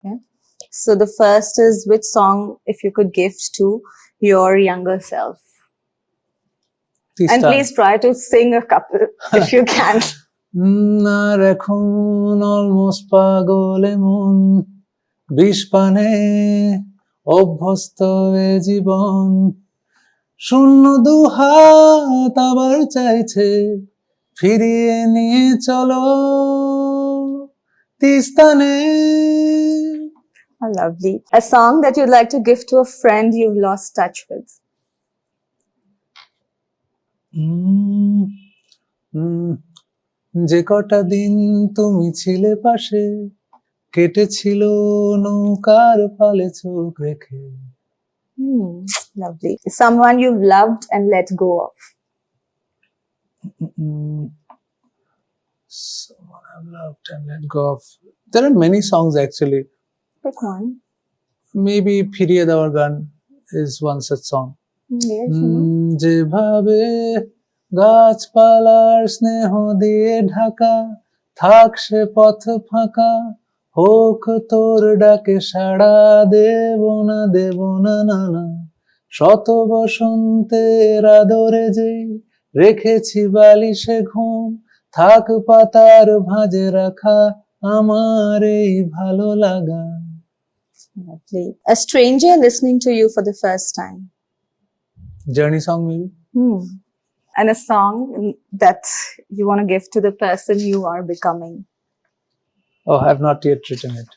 Yeah. So the first is, which song if you could gift to your younger self? And please try to sing a couple if you can. আর এখন almost পাগল এমন বিষপানে অভ্যস্ত এ জীবন শূন্য দুহাত আবার চাইছে ফিরিয়ে নিয়ে চলো তিস্তানে Oh, lovely. A song that you'd like to gift to a friend you've lost touch with? যে কটা দিন তুমি ছিলে পাশে কেটেছিল নৌকার পালে চোখ রেখে Lovely. Someone you've loved and let go of? Someone I've loved and let go of. There are many songs actually. Pick one. Maybe ফিরিয়ে দেওয়ার গান is one such song. Yes. যেভাবে গাছপালার স্নেহ দিয়ে ঢাকা থাক সে পথ ফাঁকা হোক তোর ডাকে সাড়া দেব না না না শত বসন্তের আদরে যেই রেখেছি বালিশে ঘুম থাক পাতার ভাঁজে রাখা আমার এই ভালো লাগা Lovely. A stranger listening to you for the first time? Journey song maybe. And a song that you want to give to the person you are becoming? Oh, I have not yet written it.